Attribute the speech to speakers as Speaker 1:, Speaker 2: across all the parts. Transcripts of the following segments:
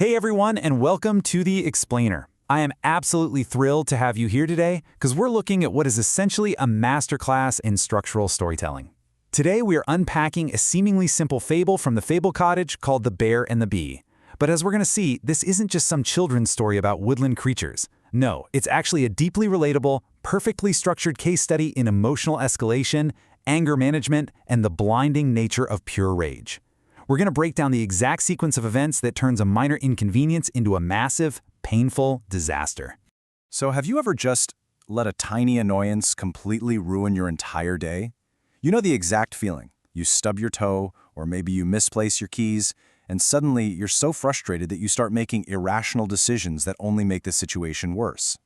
Speaker 1: Hey everyone, and welcome to The Explainer. I am absolutely thrilled to have you here today because we're looking at what is essentially a masterclass in structural storytelling. Today we are unpacking a seemingly simple fable from the Fable Cottage called The Bear and the Bee. But as we're going to see, this isn't just some children's story about woodland creatures. No, it's actually a deeply relatable, perfectly structured case study in emotional escalation, anger management, and the blinding nature of pure rage. We're going to break down the exact sequence of events that turns a minor inconvenience into a massive, painful disaster.
Speaker 2: So have you ever just let a tiny annoyance completely ruin your entire day? You know the exact feeling. You stub your toe, or maybe you misplace your keys, and suddenly you're so frustrated that you start making irrational decisions that only make the situation worse.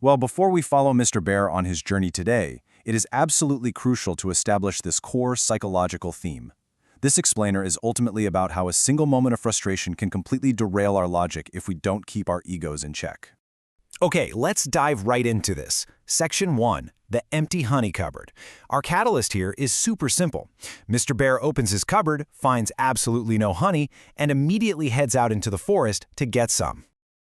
Speaker 2: Well, before we follow Mr. Bear on his journey today, it is absolutely crucial to establish this core psychological theme. This explainer is ultimately about how a single moment of frustration can completely derail our logic if we don't keep our egos in check.
Speaker 3: Okay, let's dive right into this. Section 1, the empty honey cupboard. Our catalyst here is super simple. Mr. Bear opens his cupboard, finds absolutely no honey, and immediately heads out into the forest to get some.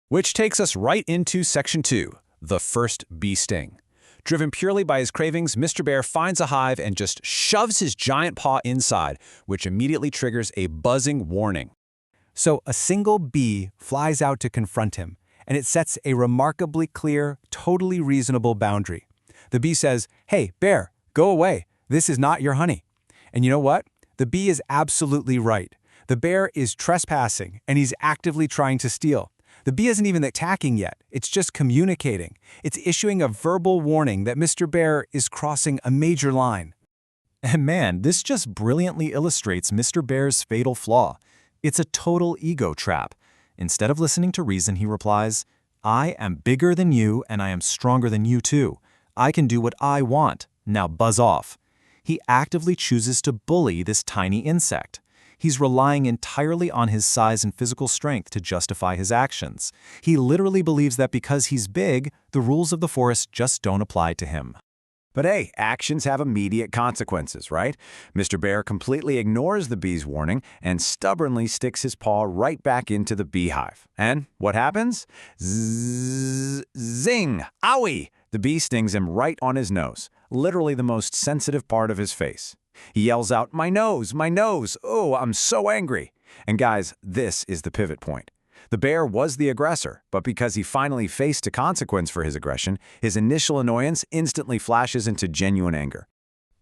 Speaker 4: Which takes us right into Section 2, the first bee sting. Driven purely by his cravings, Mr. Bear finds a hive and just shoves his giant paw inside, which immediately triggers a buzzing warning.
Speaker 5: So a single bee flies out to confront him, and it sets a remarkably clear, totally reasonable boundary. The bee says, "Hey, bear, go away. This is not your honey." And you know what? The bee is absolutely right. The bear is trespassing, and he's actively trying to steal. The bee isn't even attacking yet. It's just communicating. It's issuing a verbal warning that Mr. Bear is crossing a major line.
Speaker 2: And man, this just brilliantly illustrates Mr. Bear's fatal flaw. It's a total ego trap. Instead of listening to reason, he replies, "I am bigger than you and I am stronger than you too. I can do what I want. Now buzz off." He actively chooses to bully this tiny insect. He's relying entirely on his size and physical strength to justify his actions. He literally believes that because he's big, the rules of the forest just don't apply to him.
Speaker 6: But hey, actions have immediate consequences, right? Mr. Bear completely ignores the bee's warning and stubbornly sticks his paw right back into the beehive. And what happens? Zzz, zing! Owie! The bee stings him right on his nose, literally the most sensitive part of his face. He yells out, "My nose! My nose! Oh, I'm so angry!" And guys, this is the pivot point. The bear was the aggressor, but because he finally faced a consequence for his aggression, his initial annoyance instantly flashes into genuine anger.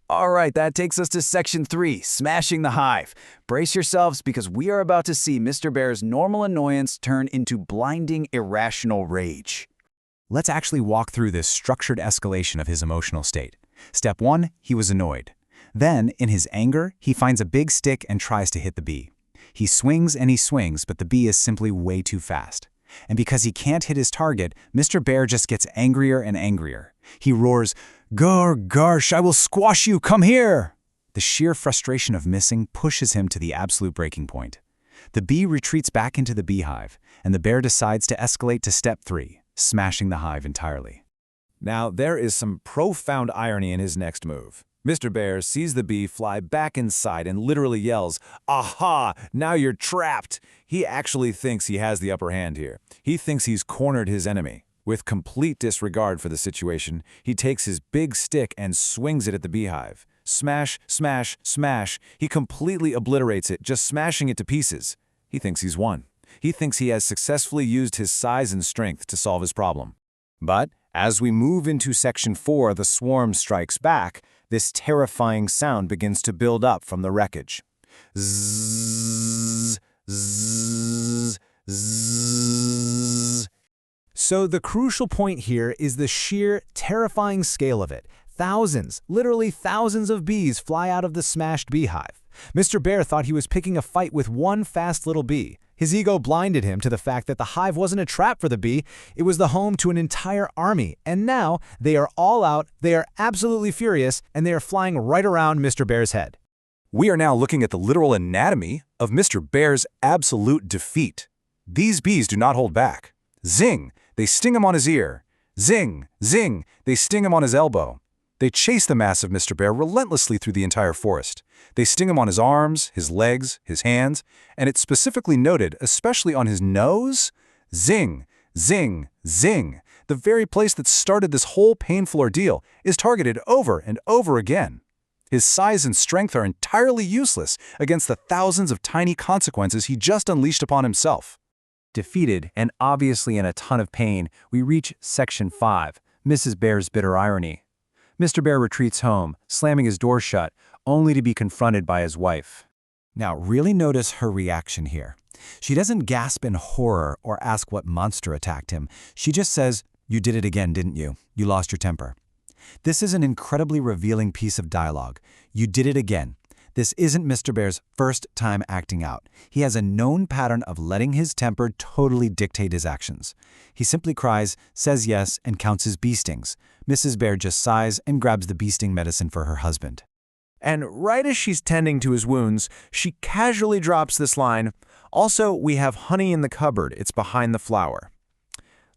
Speaker 7: All right, that takes us to Section 3, Smashing the Hive. Brace yourselves because we are about to see Mr. Bear's normal annoyance turn into blinding, irrational rage.
Speaker 5: Let's actually walk through this structured escalation of his emotional state. Step 1, he was annoyed. Then, in his anger, he finds a big stick and tries to hit the bee. He swings and he swings, but the bee is simply way too fast. And because he can't hit his target, Mr. Bear just gets angrier and angrier. He roars, "Garsh, I will squash you, come here!" The sheer frustration of missing pushes him to the absolute breaking point. The bee retreats back into the beehive, and the bear decides to escalate to step 3, smashing the hive entirely.
Speaker 2: Now, there is some profound irony in his next move. Mr. Bear sees the bee fly back inside and literally yells, "Aha! Now you're trapped!" He actually thinks he has the upper hand here. He thinks he's cornered his enemy. With complete disregard for the situation, he takes his big stick and swings it at the beehive. Smash, smash, smash. He completely obliterates it, just smashing it to pieces. He thinks he's won. He thinks he has successfully used his size and strength to solve his problem. But as we move into Section 4, the swarm strikes back, this terrifying sound begins to build up from the wreckage. Zzz, zzz, zzz.
Speaker 5: So the crucial point here is the sheer, terrifying scale of it. Thousands, literally thousands of bees fly out of the smashed beehive. Mr. Bear thought he was picking a fight with one fast little bee. His ego blinded him to the fact that the hive wasn't a trap for the bee, it was the home to an entire army. And now they are all out, they are absolutely furious, and they are flying right around Mr. Bear's head.
Speaker 2: We are now looking at the literal anatomy of Mr. Bear's absolute defeat. These bees do not hold back. Zing! They sting him on his ear. Zing! Zing! They sting him on his elbow.
Speaker 5: They chase the massive Mr. Bear relentlessly through the entire forest. They sting him on his arms, his legs, his hands, and it's specifically noted, especially on his nose, zing, zing, zing. The very place that started this whole painful ordeal is targeted over and over again. His size and strength are entirely useless against the thousands of tiny consequences he just unleashed upon himself.
Speaker 3: Defeated and obviously in a ton of pain, we reach Section 5, Mrs. Bear's bitter irony. Mr. Bear retreats home, slamming his door shut, only to be confronted by his wife.
Speaker 5: Now, really notice her reaction here. She doesn't gasp in horror or ask what monster attacked him. She just says, "You did it again, didn't you? You lost your temper." This is an incredibly revealing piece of dialogue. You did it again. This isn't Mr. Bear's first time acting out. He has a known pattern of letting his temper totally dictate his actions. He simply cries, says yes, and counts his bee stings. Mrs. Bear just sighs and grabs the bee sting medicine for her husband.
Speaker 6: And right as she's tending to his wounds, she casually drops this line, "Also, we have honey in the cupboard. It's behind the flower."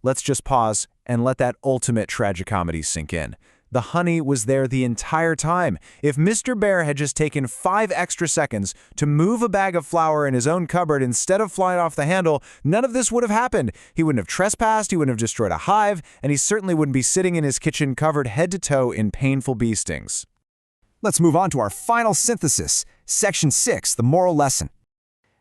Speaker 6: Let's just pause and let that ultimate tragicomedy sink in. The honey was there the entire time. If Mr. Bear had just taken 5 extra seconds to move a bag of flour in his own cupboard instead of flying off the handle, none of this would have happened. He wouldn't have trespassed, he wouldn't have destroyed a hive, and he certainly wouldn't be sitting in his kitchen covered head to toe in painful bee stings.
Speaker 3: Let's move on to our final synthesis, Section 6, the moral lesson.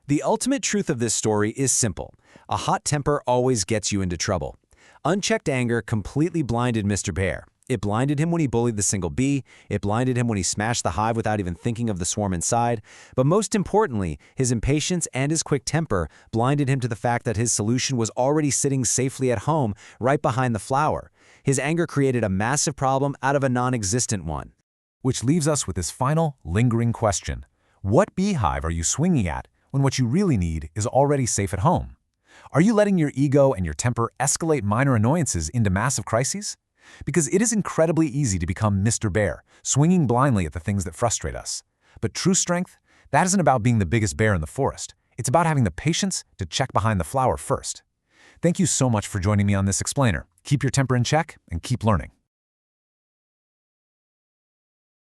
Speaker 4: The ultimate truth of this story is simple. A hot temper always gets you into trouble. Unchecked anger completely blinded Mr. Bear. It blinded him when he bullied the single bee, it blinded him when he smashed the hive without even thinking of the swarm inside, but most importantly, his impatience and his quick temper blinded him to the fact that his solution was already sitting safely at home, right behind the flower. His anger created a massive problem out of a non-existent one.
Speaker 5: Which leaves us with this final, lingering question. What beehive are you swinging at when what you really need is already safe at home? Are you letting your ego and your temper escalate minor annoyances into massive crises? Because it is incredibly easy to become Mr. Bear, swinging blindly at the things that frustrate us. But true strength, that isn't about being the biggest bear in the forest. It's about having the patience to check behind the flower first. Thank you so much for joining me on this explainer. Keep your temper in check and keep learning.